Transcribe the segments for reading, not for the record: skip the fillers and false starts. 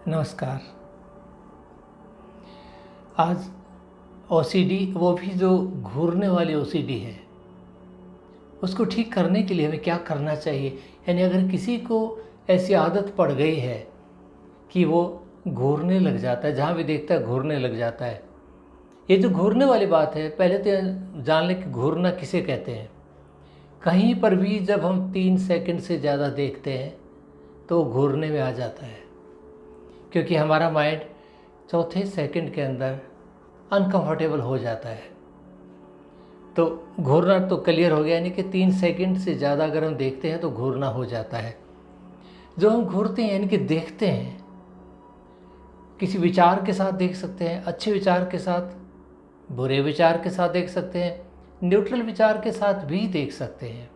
नमस्कार। आज ओसीडी, वो भी जो घूरने वाली ओसीडी है, उसको ठीक करने के लिए हमें क्या करना चाहिए। यानी अगर किसी को ऐसी आदत पड़ गई है कि वो घूरने लग जाता है, जहाँ भी देखता है घूरने लग जाता है। ये जो घूरने वाली बात है, पहले तो जान लें कि घूरना किसे कहते हैं। कहीं पर भी जब हम 3 सेकंड से ज़्यादा देखते हैं तो घूरने में आ जाता है, क्योंकि हमारा माइंड चौथे सेकंड के अंदर अनकंफर्टेबल हो जाता है। तो घूरना तो क्लियर हो गया, यानी कि 3 सेकंड से ज़्यादा अगर हम देखते हैं तो घूरना हो जाता है। जो हम घूरते हैं यानी कि देखते हैं, किसी विचार के साथ देख सकते हैं, अच्छे विचार के साथ, बुरे विचार के साथ देख सकते हैं, न्यूट्रल विचार के साथ भी देख सकते हैं।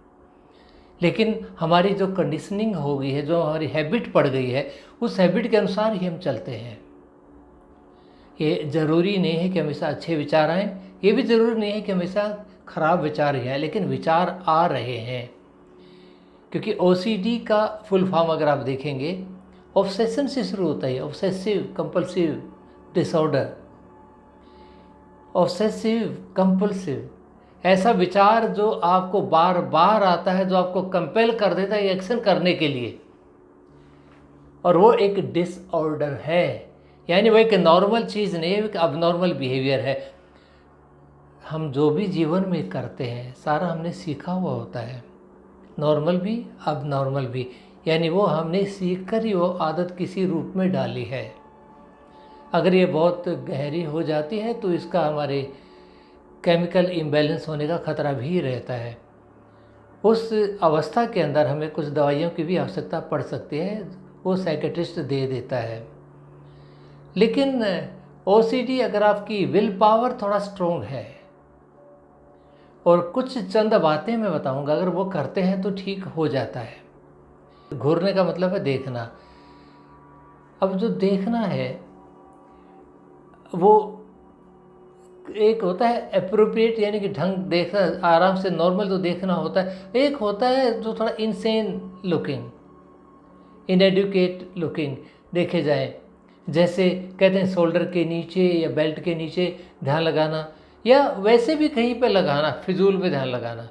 लेकिन हमारी जो कंडीशनिंग हो गई है, जो हमारी हैबिट पड़ गई है, उस हैबिट के अनुसार ही हम चलते हैं। ये ज़रूरी नहीं है कि हमेशा अच्छे विचार आएँ, ये भी ज़रूरी नहीं है कि हमेशा ख़राब विचार ही आए, लेकिन विचार आ रहे हैं। क्योंकि ओसीडी का फुल फॉर्म अगर आप देखेंगे, ऑब्सेशन से शुरू होता है। Obsessive compulsive disorder, obsessive compulsive, ऐसा विचार जो आपको बार बार आता है, जो आपको कंपेल कर देता है एक्शन करने के लिए, और वो एक डिसऑर्डर है। यानी वो एक नॉर्मल चीज़ नहीं है, एक अबनॉर्मल बिहेवियर है। हम जो भी जीवन में करते हैं सारा हमने सीखा हुआ होता है, नॉर्मल भी अबनॉर्मल भी। यानी वो हमने सीख कर ही वो आदत किसी रूप में डाली है। अगर ये बहुत गहरी हो जाती है तो इसका हमारे केमिकल इम्बैलेंस होने का खतरा भी रहता है। उस अवस्था के अंदर हमें कुछ दवाइयों की भी आवश्यकता पड़ सकती है, वो साइकेट्रिस्ट दे देता है। लेकिन ओसीडी, अगर आपकी विल पावर थोड़ा स्ट्रोंग है और कुछ चंद बातें मैं बताऊंगा, अगर वो करते हैं तो ठीक हो जाता है। घूरने का मतलब है देखना। अब जो देखना है वो एक होता है एप्रोप्रिएट, यानी कि ढंग देखना, आराम से नॉर्मल जो देखना होता है। एक होता है जो थोड़ा इनसेन लुकिंग, इनएडुकेट लुकिंग देखे जाए। जैसे कहते हैं शोल्डर के नीचे या बेल्ट के नीचे ध्यान लगाना, या वैसे भी कहीं पे लगाना, फिजूल में ध्यान लगाना।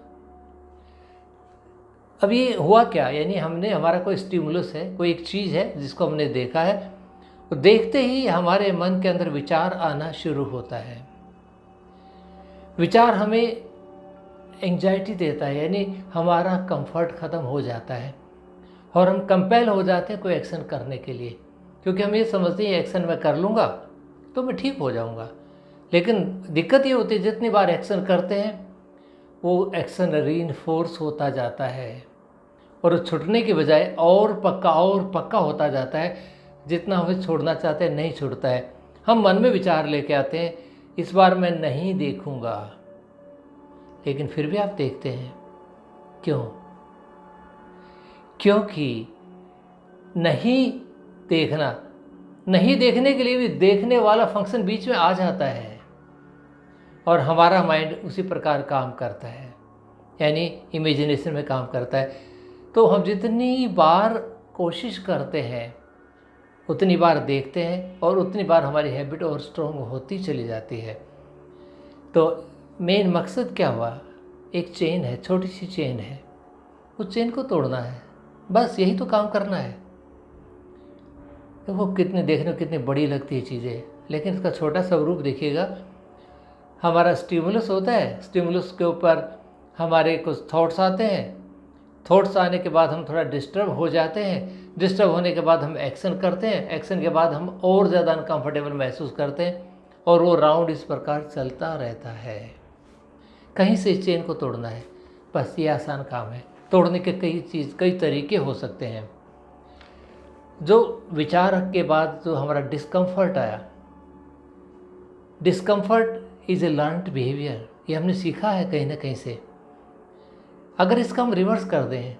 अब ये हुआ क्या, यानी हमने, हमारा कोई स्टिमुलस है, कोई एक चीज़ है जिसको हमने देखा है, तो देखते ही हमारे मन के अंदर विचार आना शुरू होता है। विचार हमें एंजाइटी देता है, यानी हमारा कंफर्ट ख़त्म हो जाता है और हम कंपेल हो जाते हैं कोई एक्शन करने के लिए, क्योंकि हम ये समझते हैं एक्शन मैं कर लूँगा तो मैं ठीक हो जाऊँगा। लेकिन दिक्कत ये होती है, जितनी बार एक्शन करते हैं वो एक्शन रीइंफोर्स होता जाता है और छूटने की बजाय और पक्का होता जाता है। जितना हमें छोड़ना चाहते हैं नहीं छूटता है। हम मन में विचार लेके आते हैं, इस बार मैं नहीं देखूंगा, लेकिन फिर भी आप देखते हैं। क्यों? क्योंकि नहीं देखने के लिए भी देखने वाला फंक्शन बीच में आ जाता है और हमारा माइंड उसी प्रकार काम करता है, यानी इमेजिनेशन में काम करता है। तो हम जितनी बार कोशिश करते हैं उतनी बार देखते हैं और उतनी बार हमारी हैबिट और स्ट्रॉन्ग होती चली जाती है। तो मेन मकसद क्या हुआ, एक चेन है, छोटी सी चेन है, उस चेन को तोड़ना है, बस यही तो काम करना है। देखो देखने में कितनी बड़ी लगती है चीज़ें, लेकिन इसका छोटा सा रूप देखिएगा। हमारा स्टिमुलस होता है, स्टिमुलस के ऊपर हमारे कुछ थॉट्स आते हैं, थॉट्स आने के बाद हम थोड़ा डिस्टर्ब हो जाते हैं, डिस्टर्ब होने के बाद हम एक्शन करते हैं, एक्शन के बाद हम और ज़्यादा अनकंफर्टेबल महसूस करते हैं, और वो राउंड इस प्रकार चलता रहता है। कहीं से इस चेन को तोड़ना है, बस ये आसान काम है। तोड़ने के कई तरीके हो सकते हैं। जो विचार के बाद जो हमारा डिस्कम्फर्ट आया, discomfort is a learned behaviour, ये हमने सीखा है कहीं ना कहीं से। अगर इसका हम रिवर्स कर दें,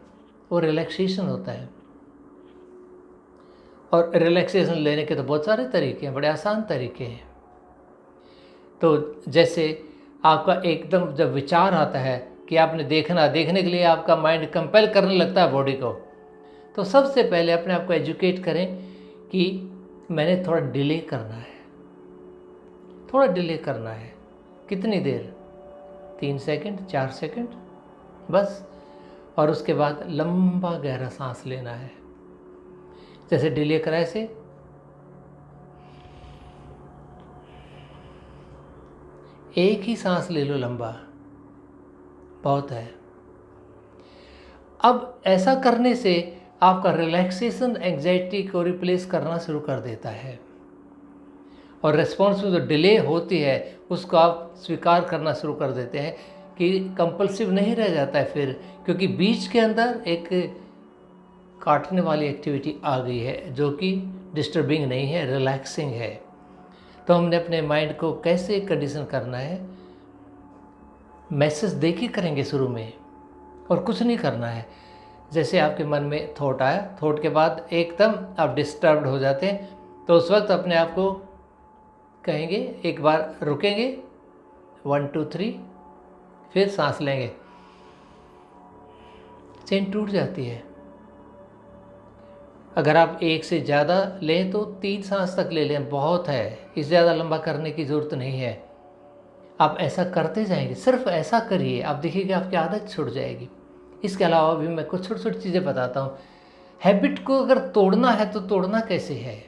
वो रिलैक्सेशन होता है। और रिलैक्सेशन लेने के तो बहुत सारे तरीके हैं, बड़े आसान तरीके हैं। तो जैसे आपका एकदम जब विचार आता है कि आपने देखने के लिए आपका माइंड कंपेल करने लगता है बॉडी को, तो सबसे पहले अपने आप को एजुकेट करें कि मैंने थोड़ा डिले करना है, थोड़ा डिले करना है। कितनी देर? 3 सेकंड, 4 सेकंड बस। और उसके बाद लंबा गहरा सांस लेना है। जैसे डिले करा ऐसे, एक ही सांस ले लो लंबा, बहुत है। अब ऐसा करने से आपका रिलैक्सेशन एंजाइटी को रिप्लेस करना शुरू कर देता है, और रिस्पॉन्स में जो डिले होती है उसको आप स्वीकार करना शुरू कर देते हैं कि कंपल्सिव नहीं रह जाता है फिर, क्योंकि बीच के अंदर एक काटने वाली एक्टिविटी आ गई है जो कि डिस्टर्बिंग नहीं है, रिलैक्सिंग है। तो हमने अपने माइंड को कैसे कंडीशन करना है, मैसेज दे के करेंगे शुरू में, और कुछ नहीं करना है। जैसे आपके मन में थॉट आया, थॉट के बाद एकदम आप डिस्टर्ब्ड हो जाते हैं, तो उस वक्त अपने आप को कहेंगे, एक बार रुकेंगे, 1 2 3, फिर सांस लेंगे, चेन टूट जाती है। अगर आप एक से ज़्यादा लें तो 3 सांस तक ले लें, बहुत है, इससे ज़्यादा लंबा करने की ज़रूरत नहीं है। आप ऐसा करते जाएंगे, सिर्फ ऐसा करिए, आप देखिए कि आपकी आदत छूट जाएगी। इसके अलावा भी मैं कुछ छोटी छोटी चीज़ें बताता हूँ। हैबिट को अगर तोड़ना है तो तोड़ना कैसे है?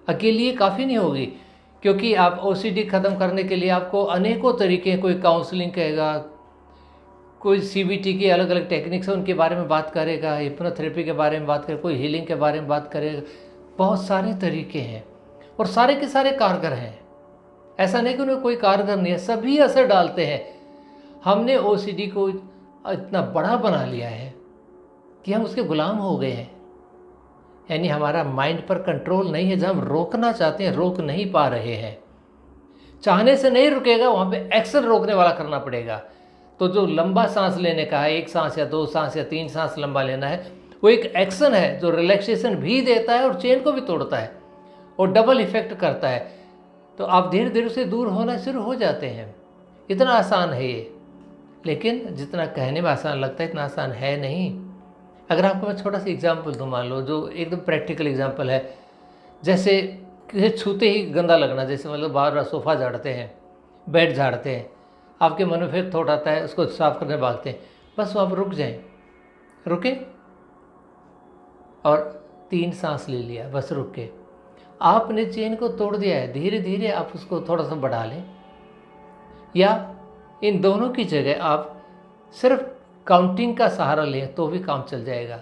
अकेले ये काफ़ी नहीं होगी, क्योंकि आप ओसीडी ख़त्म करने के लिए आपको अनेकों तरीके हैं। कोई काउंसलिंग कहेगा, कोई सीबीटी की अलग अलग टेक्निक्स है उनके बारे में बात करेगा, हिप्नोथेरेपी के बारे में बात करेगा, कोई हीलिंग के बारे में बात करेगा। बहुत सारे तरीके हैं और सारे के सारे कारगर हैं। ऐसा नहीं कि उनमें कोई कारगर नहीं है, सभी असर डालते हैं। हमने ओसीडी को इतना बड़ा बना लिया है कि हम उसके गुलाम हो गए हैं, यानी हमारा माइंड पर कंट्रोल नहीं है। जब हम रोकना चाहते हैं रोक नहीं पा रहे हैं। चाहने से नहीं रुकेगा, वहाँ पे एक्शन रोकने वाला करना पड़ेगा। तो जो लंबा सांस लेने का है, 1 सांस या 2 सांस या 3 सांस लंबा लेना है, वो एक एक्शन है जो रिलैक्सेशन भी देता है और चेन को भी तोड़ता है और डबल इफेक्ट करता है। तो आप धीरे धीरे से दूर होना शुरू हो जाते हैं। इतना आसान है ये, लेकिन जितना कहने में आसान लगता है इतना आसान है नहीं। अगर आपको मैं छोटा सा एग्जाम्पल दूँ, मान लो जो एकदम प्रैक्टिकल एग्जाम्पल है, जैसे किसी छूते ही गंदा लगना, जैसे मतलब बार बार सोफ़ा झाड़ते हैं, बेड झाड़ते हैं, आपके मन में फिर थॉट आता है उसको साफ करने भागते हैं। बस वो आप रुक जाएं, रुके और 3 सांस ले लिया, बस रुक के आपने चेन को तोड़ दिया है। धीरे धीरे आप उसको थोड़ा सा बढ़ा लें, या इन दोनों की जगह आप सिर्फ काउंटिंग का सहारा लें तो भी काम चल जाएगा।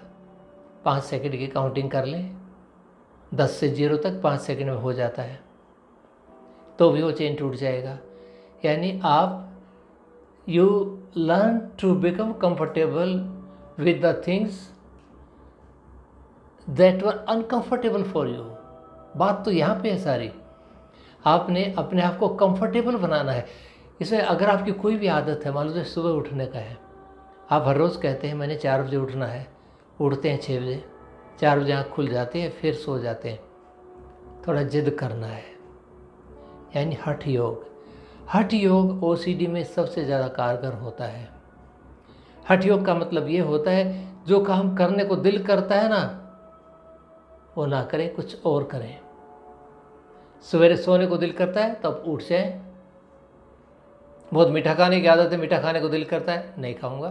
5 सेकंड की काउंटिंग कर लें, 10 से 0 तक 5 सेकंड में हो जाता है, तो भी वो चेन टूट जाएगा। यानी आप you learn to become comfortable with the things that were uncomfortable for you. बात तो यहाँ पे है सारी, आपने अपने आप को कंफर्टेबल बनाना है। इसमें अगर आपकी कोई भी आदत है, मान लो सुबह उठने का है, आप हर रोज़ कहते हैं मैंने 4 बजे उठना है, उठते हैं 6 बजे, 4 बजे आँख खुल जाती है, फिर सो जाते हैं। थोड़ा जिद करना है, यानी हठ योग। हठ योग ओसीडी में सबसे ज़्यादा कारगर होता है। हठ योग का मतलब ये होता है जो काम करने को दिल करता है ना, वो ना करें, कुछ और करें। सवेरे सोने को दिल करता है तो आप उठ जाएं। बहुत मीठा खाने की आदत है, मीठा खाने को दिल करता है, नहीं खाऊंगा,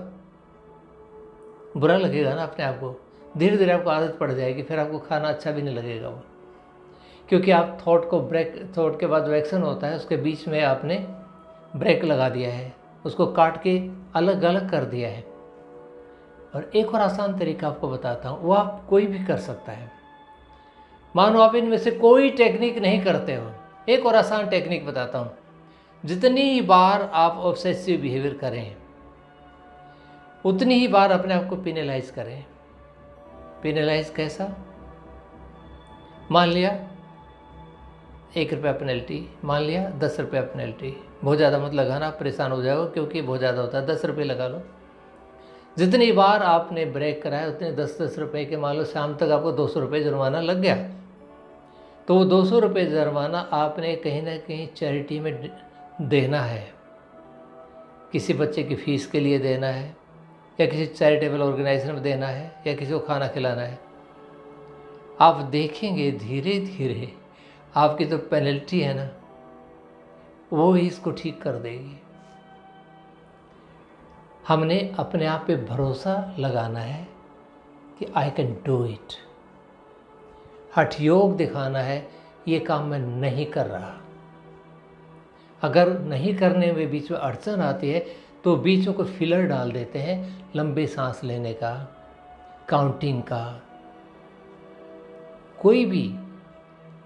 बुरा लगेगा ना अपने आप को। धीरे धीरे आपको आदत पड़ जाएगी, फिर आपको खाना अच्छा भी नहीं लगेगा वो, क्योंकि आप थॉट को ब्रेक, थॉट के बाद जो एक्शन होता है उसके बीच में आपने ब्रेक लगा दिया है, उसको काट के अलग अलग कर दिया है। और एक और आसान तरीका आपको बताता हूँ, वो आप कोई भी कर सकता है। मानो आप इनमें से कोई टेक्निक नहीं करते हो, एक और आसान टेक्निक बताता हूँ। जितनी बार आप ऑब्सेसिव बिहेवियर करें उतनी ही बार अपने आप को पेनलाइज करें। पेनलाइज कैसा? मान लिया 1 रुपया पेनल्टी, मान लिया 10 रुपया पेनल्टी। बहुत ज़्यादा मत लगाना, आप परेशान हो जाओगे क्योंकि बहुत ज़्यादा होता है। 10 रुपये लगा लो। जितनी बार आपने ब्रेक कराया उतने 10-10 रुपये के, मान लो शाम तक आपको 200 रुपये जुर्माना लग गया, तो वो 200 रुपये जुर्माना आपने कहीं ना कहीं चैरिटी में देना है। किसी बच्चे की फ़ीस के लिए देना है, या किसी चैरिटेबल ऑर्गेनाइजेशन में देना है, या किसी को खाना खिलाना है। आप देखेंगे धीरे धीरे आपकी जो पेनल्टी है ना, वो ही इसको ठीक कर देगी। हमने अपने आप पे भरोसा लगाना है कि आई कैन डू इट। हठ योग दिखाना है, ये काम मैं नहीं कर रहा। अगर नहीं करने में बीच में अड़चन आती है तो बीच में कोई फिलर डाल देते हैं, लंबे सांस लेने का, काउंटिंग का, कोई भी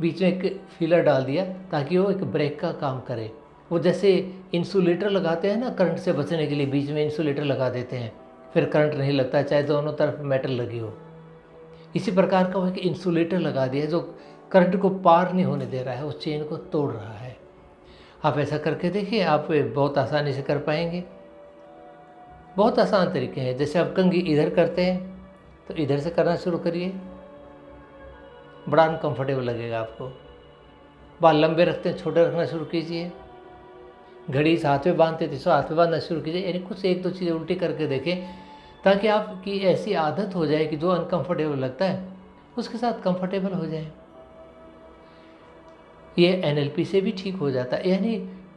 बीच में एक फिलर डाल दिया ताकि वो एक ब्रेक का काम करे। वो जैसे इंसुलेटर लगाते हैं ना, करंट से बचने के लिए बीच में इंसुलेटर लगा देते हैं, फिर करंट नहीं लगता चाहे दोनों तरफ मेटल लगी हो। इसी प्रकार का वो एक इंसुलेटर लगा दिया जो करंट को पार नहीं होने दे रहा है, उस चेन को तोड़ रहा है। आप ऐसा करके देखिए, आप बहुत आसानी से कर पाएंगे। बहुत आसान तरीके हैं। जैसे आप कंघी इधर करते हैं तो इधर से करना शुरू करिए, बड़ा अनकंफर्टेबल लगेगा आपको। बाल लंबे रखते हैं, छोटे रखना शुरू कीजिए। घड़ी इस हाथ में बांधते थे, सो हाथ में बांधना शुरू कीजिए। यानी कुछ एक दो चीज़ें उल्टी करके देखें ताकि आपकी ऐसी आदत हो जाए कि जो अनकंफर्टेबल लगता है उसके साथ कंफर्टेबल हो जाए। ये NLP से भी ठीक हो जाता है, यानी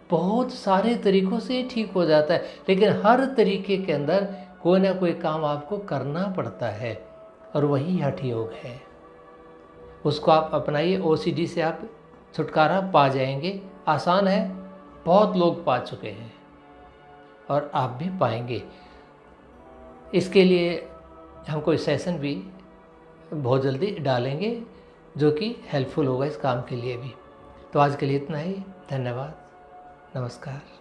बहुत सारे तरीक़ों से ठीक हो जाता है, लेकिन हर तरीके के अंदर कोई ना कोई काम आपको करना पड़ता है और वही हठ योग है। उसको आप अपनाइए, OCD से आप छुटकारा पा जाएंगे। आसान है, बहुत लोग पा चुके हैं और आप भी पाएंगे। इसके लिए हम कोई सेशन भी बहुत जल्दी डालेंगे जो कि हेल्पफुल होगा इस काम के लिए भी। तो आज के लिए इतना ही। धन्यवाद। नमस्कार।